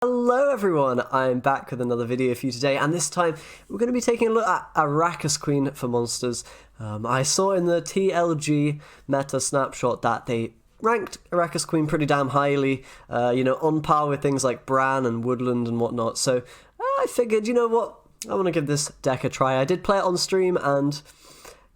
Hello everyone, I'm back with another video for you today, and this time we're going to be taking a look at Arachas Queen for monsters. I saw in the TLG meta snapshot that they ranked Arachas Queen pretty damn highly, on par with things like Bran and Woodland and whatnot, so I figured, you know what, I want to give this deck a try. I did play it on stream and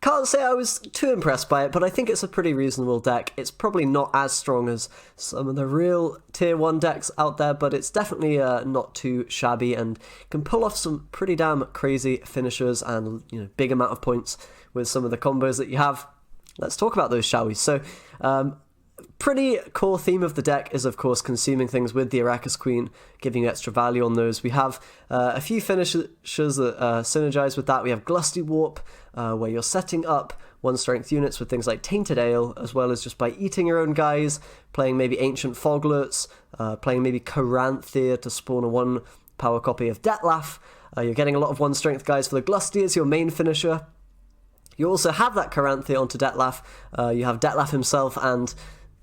can't say I was too impressed by it, but I think it's a pretty reasonable deck. It's probably not as strong as some of the real tier 1 decks out there, but it's definitely not too shabby and can pull off some pretty damn crazy finishers and big amount of points with some of the combos that you have. Let's talk about those, shall we? So, pretty core theme of the deck is, of course, consuming things with the Arachas Queen, giving you extra value on those. We have a few finishers that synergize with that. We have Glusty Warp, where you're setting up 1-strength units with things like Tainted Ale, as well as just by eating your own guys, playing maybe Ancient Foglets, playing maybe Coranthea to spawn a 1-power copy of Detlaff. You're getting a lot of 1-strength guys for the Glusty as your main finisher. You also have that Coranthea onto Detlaff. You have Detlaff himself, and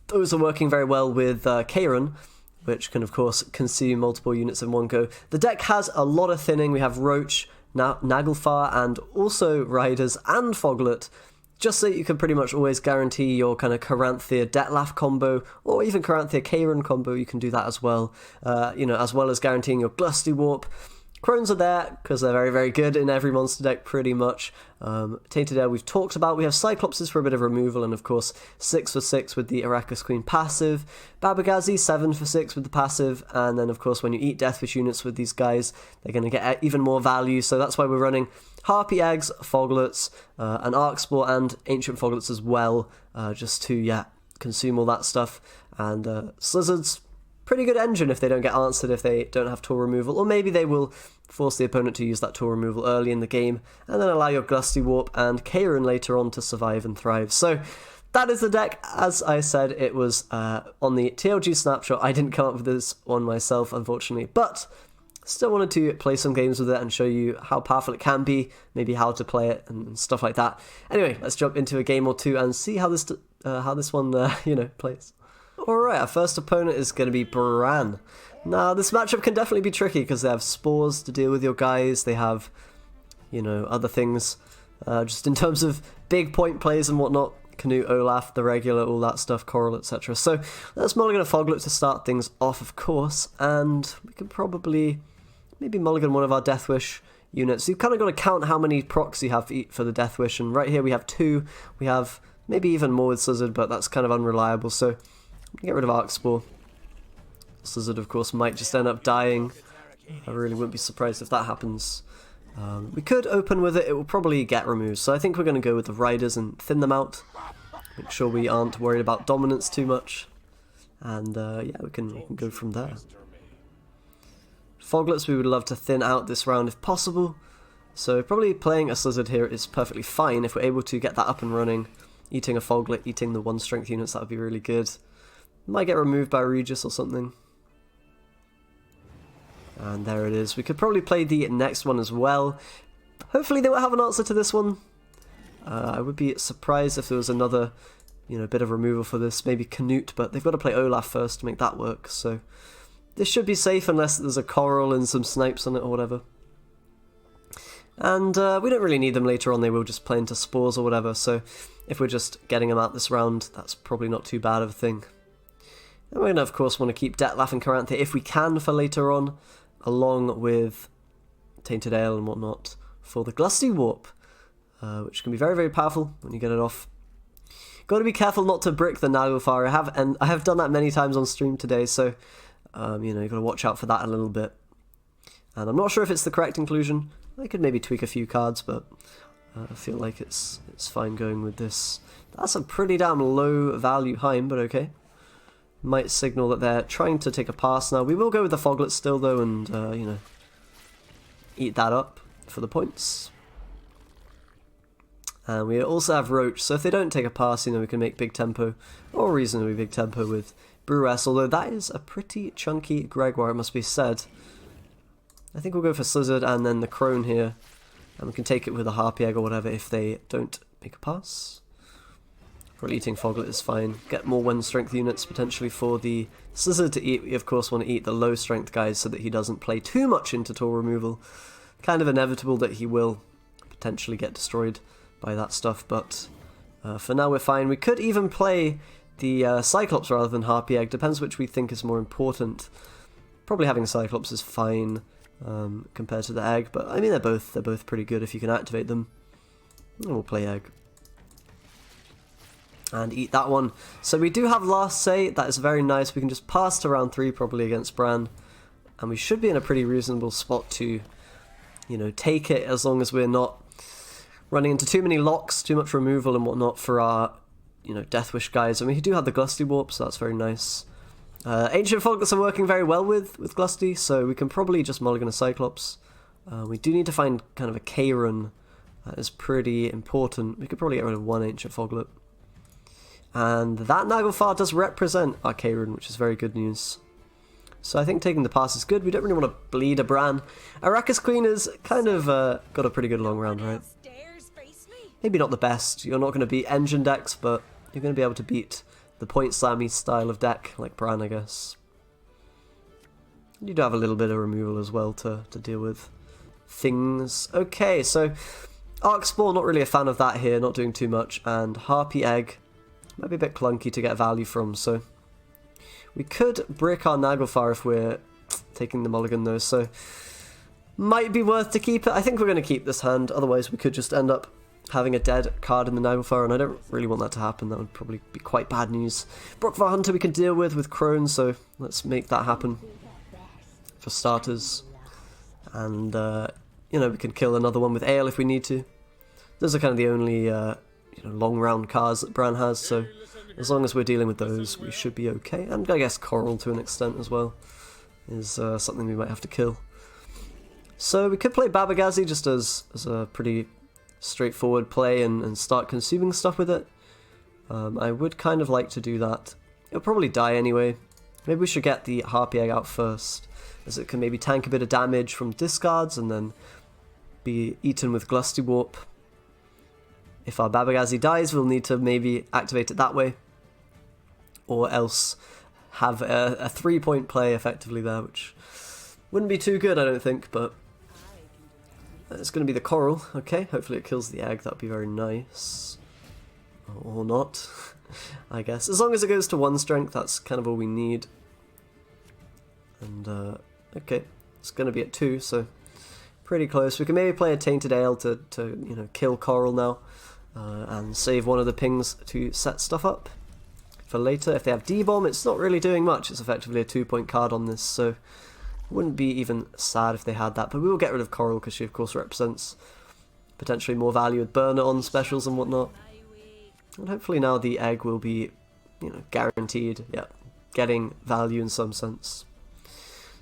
those are working very well with Karen, which can, of course, consume multiple units in one go. The deck has a lot of thinning. We have Roach, Naglfar, and also Riders and Foglet, just so you can pretty much always guarantee your kind of Coranthea Detlaff combo, or even Coranthea Karen combo. You can do that as well, as well as guaranteeing your Glusty Warp. Crones are there because they're very, very good in every monster deck, pretty much. Tainted Air we've talked about. We have Cyclopses for a bit of removal, and of course 6 for 6 with the Arachas Queen passive. Babagazi 7 for 6 with the passive, and then of course when you eat Deathwish units with these guys, they're going to get even more value, so that's why we're running Harpy Eggs, Foglets, an Arcspore, and Ancient Foglets as well, just to, consume all that stuff. And Slizzards, pretty good engine if they don't get answered, if they don't have tool removal, or maybe they will force the opponent to use that tool removal early in the game, and then allow your Glusty Warp and Karen later on to survive and thrive. So that is the deck. As I said, it was on the TLG snapshot. I didn't come up with this one myself, unfortunately, but still wanted to play some games with it and show you how powerful it can be, maybe how to play it and stuff like that. Anyway, let's jump into a game or two and see how this one plays. Alright, our first opponent is going to be Bran. Now, this matchup can definitely be tricky because they have spores to deal with your guys, they have, other things, just in terms of big point plays and whatnot, Canute, Olaf, the regular, all that stuff, Coral, etc. So, let's mulligan a Foglet to start things off, of course, and we can probably maybe mulligan one of our Deathwish units. You've kind of got to count how many procs you have for the Deathwish, and right here we have 2, we have maybe even more with Slizzard, but that's kind of unreliable, so get rid of Arcspore. Slizzard, of course, might just end up dying. I really wouldn't be surprised if that happens. We could open with it. It will probably get removed. So I think we're going to go with the Riders and thin them out. Make sure we aren't worried about dominance too much. And we can go from there. Foglets we would love to thin out this round if possible. So probably playing a Slizzard here is perfectly fine if we're able to get that up and running. Eating a Foglet, eating the 1-strength units, that would be really good. Might get removed by Regis or something. And there it is. We could probably play the next one as well. Hopefully they will have an answer to this one. I would be surprised if there was another, bit of removal for this. Maybe Canute, but they've got to play Olaf first to make that work. So this should be safe unless there's a Coral and some Snipes on it or whatever. And we don't really need them later on. They will just play into Spores or whatever. So if we're just getting them out this round, that's probably not too bad of a thing. And we're going to, of course, want to keep Detlaff and Coranthea if we can for later on, along with Tainted Ale and whatnot for the Glusty Warp, which can be very, very powerful when you get it off. Got to be careful not to brick the Naglfar. I have done that many times on stream today, so you've got to watch out for that a little bit. And I'm not sure if it's the correct inclusion. I could maybe tweak a few cards, but I feel like it's fine going with this. That's a pretty damn low value Heim, but okay. Might signal that they're trying to take a pass now. We will go with the Foglet still, though, and, eat that up for the points. And we also have Roach, so if they don't take a pass, we can make big tempo, or reasonably big tempo with Brewess, although that is a pretty chunky Gregoire, it must be said. I think we'll go for Slizzard and then the Crone here, and we can take it with a Harpy Egg or whatever if they don't make a pass. Probably eating Foglet is fine. Get more 1 strength units potentially for the Scissor to eat. We of course want to eat the low strength guys so that he doesn't play too much into tool removal. Kind of inevitable that he will potentially get destroyed by that stuff, but for now we're fine. We could even play the Cyclops rather than Harpy Egg. Depends which we think is more important. Probably having Cyclops is fine compared to the Egg, but I mean they're both pretty good if you can activate them. And we'll play Egg. And eat that one. So we do have Last Say, that is very nice. We can just pass to round 3 probably against Bran. And we should be in a pretty reasonable spot to, you know, take it as long as we're not running into too many locks, too much removal and whatnot for our, you know, Death Wish guys. I mean, we do have the Glusty Warp, so that's very nice. Ancient Foglets are working very well with Glusty, so we can probably just mulligan a Cyclops. We do need to find kind of a K-run. That is pretty important. We could probably get rid of 1 Ancient Foglet. And that Naglfar does represent our K-run, which is very good news. So I think taking the pass is good. We don't really want to bleed a Bran. Arachas Queen is kind of got a pretty good long round, right? Maybe not the best. You're not going to beat engine decks, but you're going to be able to beat the point slammy style of deck, like Bran, I guess. You do have a little bit of removal as well to deal with things. Okay, so Arc Spore, not really a fan of that here, not doing too much. And Harpy Egg might be a bit clunky to get value from, so we could brick our Naglfar if we're taking the mulligan though, so might be worth to keep it. I think we're going to keep this hand, otherwise we could just end up having a dead card in the Naglfar, and I don't really want that to happen. That would probably be quite bad news. Brockvar Hunter we can deal with Crone, so let's make that happen for starters. And, you know, we can kill another one with Ale if we need to. Those are kind of the only you know, long round cards that Bran has, so as long as we're dealing with those, we should be okay. And I guess Coral to an extent as well is something we might have to kill. So we could play Babagazi just as a pretty straightforward play and start consuming stuff with it. I would kind of like to do that. It'll probably die anyway. Maybe we should get the Harpy Egg out first, as it can maybe tank a bit of damage from discards and then be eaten with Glusty Warp. If our Babagazi dies, we'll need to maybe activate it that way, or else have a 3-point play effectively there, which wouldn't be too good, I don't think, but it's going to be the Coral. Okay, hopefully it kills the Egg, that would be very nice. Or not, I guess. As long as it goes to 1 strength, that's kind of all we need. And, okay, it's going to be at 2, so pretty close. We can maybe play a Tainted Ale to you know, kill Coral now. And save one of the pings to set stuff up for later. If they have D-Bomb, it's not really doing much. It's effectively a 2-point card on this, so it wouldn't be even sad if they had that. But we will get rid of Coral because she, of course, represents potentially more value with Burner on specials and whatnot. And hopefully now the Egg will be, you know, guaranteed, yeah, getting value in some sense.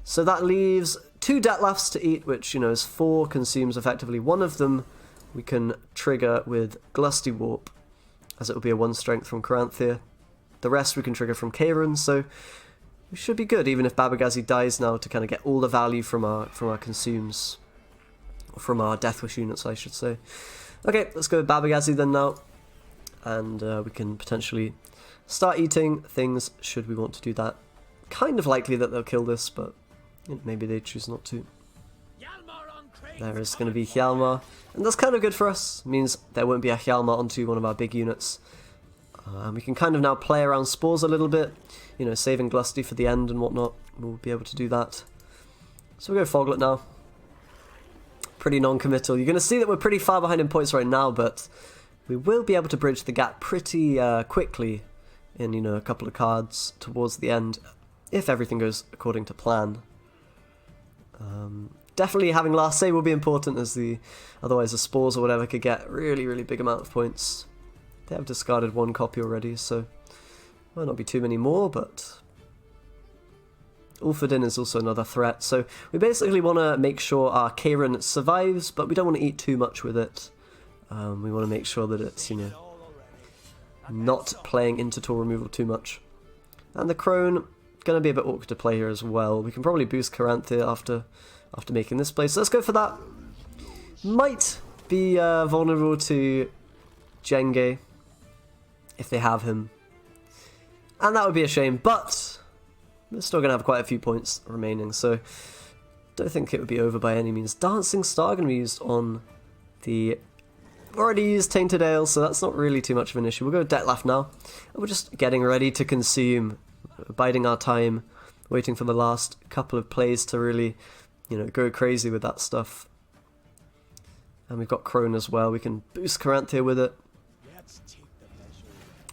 So that leaves 2 detlaffs to eat, which, you know, is 4, consumes effectively 1 of them. We can trigger with Glusty Warp, as it will be a 1 strength from Caranthea. The rest we can trigger from K-run, so we should be good, even if Babagazi dies now, to kind of get all the value from our consumes, or from our Death Wish units, I should say. Okay, let's go with Babagazi then now, and we can potentially start eating things should we want to do that. Kind of likely that they'll kill this, but you know, maybe they choose not to. There is going to be Hjalmar, and that's kind of good for us. It means there won't be a Hjalmar onto one of our big units. And we can kind of now play around spores a little bit, you know, saving Glusty for the end and whatnot. We'll be able to do that. So we go Foglet now. Pretty non-committal. You're going to see that we're pretty far behind in points right now, but we will be able to bridge the gap pretty quickly in, you know, a couple of cards towards the end, if everything goes according to plan. Definitely having Last Say will be important, as otherwise the spores or whatever could get really big amount of points. They have discarded 1 copy already, so might not be too many more, but Ulfadin is also another threat. So we basically want to make sure our K-run survives, but we don't want to eat too much with it. We want to make sure that it's, you know, not playing into tool removal too much. And the Crone, going to be a bit awkward to play here as well. We can probably boost Caranthea after making this play, so let's go for that. Might be vulnerable to Jenge if they have him. And that would be a shame, but we're still going to have quite a few points remaining, so don't think it would be over by any means. Dancing Star going to be used on the already used Tainted Ale, so that's not really too much of an issue. We'll go with Detlaff now. And we're just getting ready to consume, biding our time, waiting for the last couple of plays to really, go crazy with that stuff. And we've got Crone as well. We can boost Caranthea with it.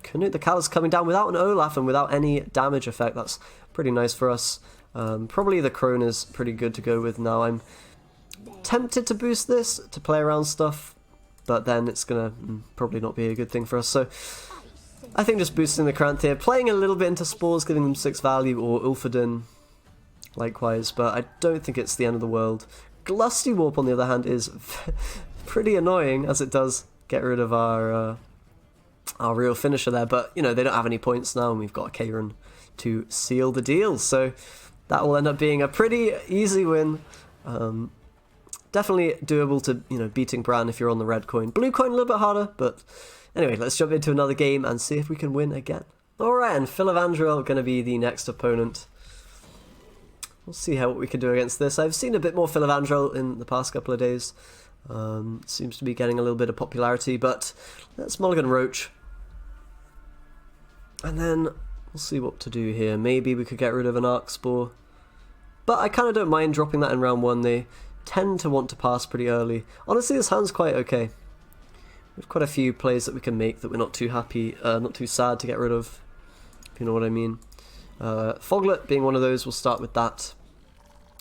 Canute the Cow's coming down without an Olaf and without any damage effect. That's pretty nice for us. Probably the Crone is pretty good to go with now. I'm tempted to boost this to play around stuff, but then it's going to probably not be a good thing for us. So I think just boosting the Caranthea, playing a little bit into Spores, giving them 6 value, or Ulfodin likewise, but I don't think it's the end of the world. Glusty Warp, on the other hand, is pretty annoying, as it does get rid of our real finisher there, but they don't have any points now, and we've got a Karen to seal the deal, so that will end up being a pretty easy win. Definitely doable to beating Bran if you're on the red coin. Blue coin a little bit harder, but anyway, let's jump into another game and see if we can win again. Alright, and Philavandrel going to be the next opponent. We'll see what we can do against this. I've seen a bit more Philavandrel in the past couple of days. Seems to be getting a little bit of popularity, but let's mulligan Roach. And then we'll see what to do here. Maybe we could get rid of an Arc Spore. But I kind of don't mind dropping that in round 1. They tend to want to pass pretty early. Honestly, this hand's quite okay. We've quite a few plays that we can make that we're not too happy, not too sad to get rid of, if you know what I mean. Foglet being one of those, we'll start with that.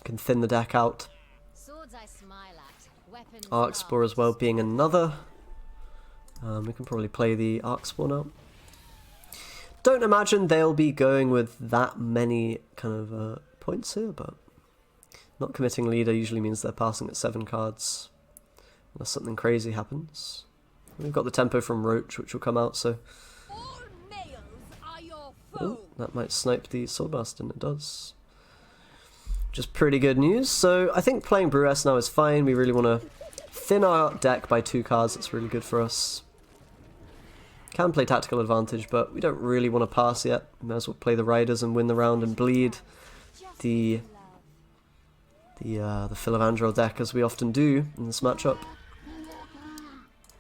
Can thin the deck out. Arc Spore as well being another. We can probably play the Arc Spore now. Don't imagine they'll be going with that many kind of points here, but not committing leader usually means they're passing at 7 cards, unless something crazy happens. We've got the tempo from Roach, which will come out, so... Oh, that might snipe the Swordblast, and it does. Just pretty good news. So I think playing Brewess now is fine. We really want to thin our deck by 2 cards. That's really good for us. Can play Tactical Advantage, but we don't really want to pass yet. We might as well play the Riders and win the round and bleed the Philavandrel deck, as we often do in this matchup.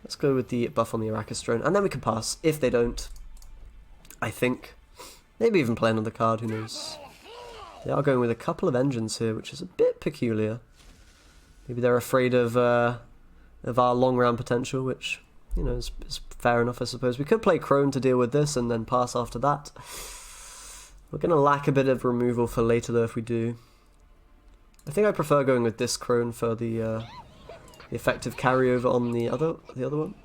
Let's go with the buff on the Arachas drone, and then we can pass if they don't. I think. Maybe even play another card, who knows. They are going with a couple of engines here, which is a bit peculiar. Maybe they're afraid of our long round potential, which, is fair enough, I suppose. We could play Crone to deal with this and then pass after that. We're going to lack a bit of removal for later, though, if we do. I think I prefer going with this Crone for the effective carryover on the other one.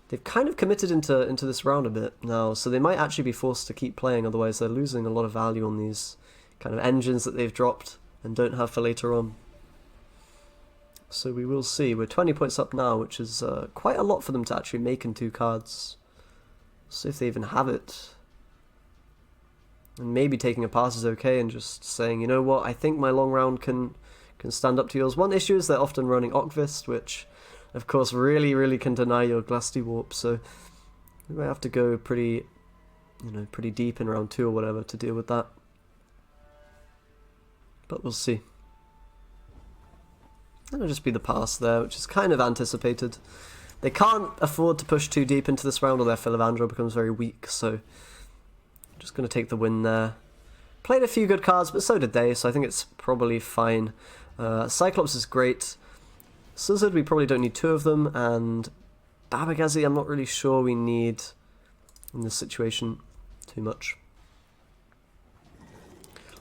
They've kind of committed into this round a bit now, so they might actually be forced to keep playing, otherwise they're losing a lot of value on these kind of engines that they've dropped and don't have for later on. So we will see. We're 20 points up now, which is quite a lot for them to actually make in 2 cards. See if they even have it. And maybe taking a pass is okay and just saying, you know what, I think my long round can stand up to yours. One issue is they're often running Okvist, which of course really can deny your Glusty Warp, so we might have to go pretty deep in round 2 or whatever to deal with that. But we'll see. That'll just be the pass there, which is kind of anticipated. They can't afford to push too deep into this round or their Philavandrel becomes very weak, so just going to take the win there. Played a few good cards, but so did they, so I think it's probably fine. Cyclops is great. Slizzard, we probably don't need 2 of them, and Babagazi, I'm not really sure we need in this situation too much.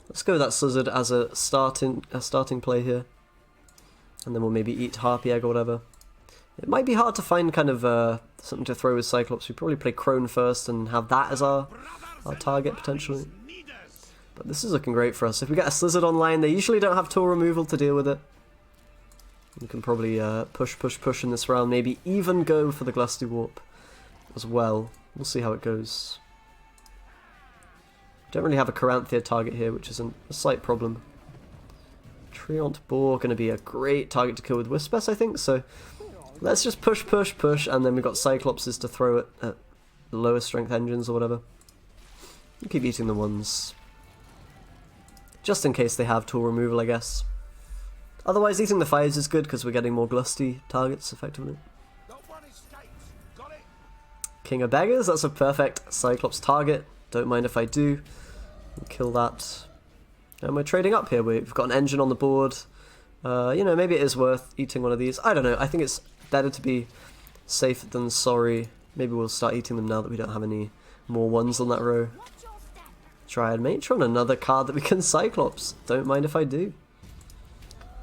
Let's go with that Slizzard as a starting play here, and then we'll maybe eat Harpy Egg or whatever. It might be hard to find kind of something to throw with Cyclops. We probably play Crone first and have that as our target potentially. But this is looking great for us. If we get a Slizzard online, they usually don't have tool removal to deal with it. We can probably push in this round, maybe even go for the Glusty Warp as well. We'll see how it goes. Don't really have a Caranthea target here, which is a slight problem. Treant Boar going to be a great target to kill with Wispess, I think, so let's just push, and then we've got Cyclopses to throw it at lower strength engines or whatever. Keep eating the ones. Just in case they have tool removal, I guess. Otherwise, eating the 5s is good because we're getting more glusty targets, effectively. King of Beggars, that's a perfect Cyclops target. Don't mind if I do. Kill that. And we're trading up here. We've got an engine on the board. You know, maybe it is worth eating one of these. I don't know. I think it's better to be safe than sorry. Maybe we'll start eating them now that we don't have any more ones on that row. Triad Matron, another card that we can Cyclops. Don't mind if I do.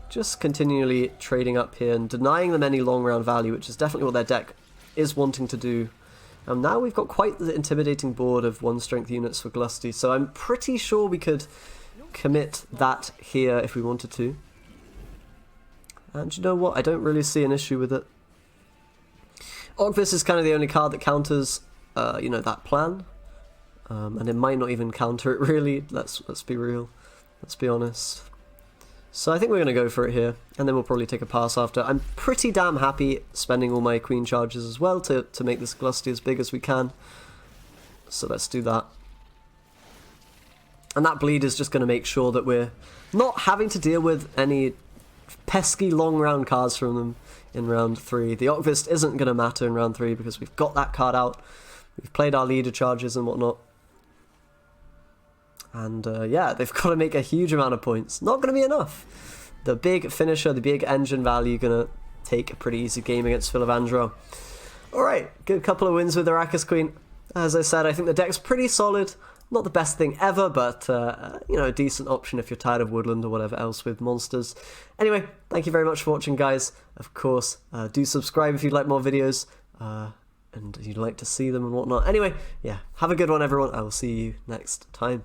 Just continually trading up here and denying them any long round value, which is definitely what their deck is wanting to do. And now we've got quite the intimidating board of 1 strength units for Glusty, so I'm pretty sure we could commit that here if we wanted to. And you know what? I don't really see an issue with it. Arachas is kind of the only card that counters, you know, that plan. And it might not even counter it really, let's be real, let's be honest. So I think we're going to go for it here, and then we'll probably take a pass after. I'm pretty damn happy spending all my queen charges as well to make this Glusty as big as we can. So let's do that. And that bleed is just going to make sure that we're not having to deal with any pesky long round cards from them in round 3. The Arachas isn't going to matter in round 3 because we've got that card out. We've played our leader charges and whatnot. And yeah, they've got to make a huge amount of points. Not going to be enough. The big finisher, the big engine value, going to take a pretty easy game against Philavandro. Alright, good couple of wins with Arachas Queen. As I said, I think the deck's pretty solid. Not the best thing ever, but you know, a decent option if you're tired of Woodland or whatever else with monsters. Anyway, thank you very much for watching, guys. Of course, do subscribe if you'd like more videos. And you'd like to see them and whatnot. Anyway, yeah, have a good one, everyone. I will see you next time.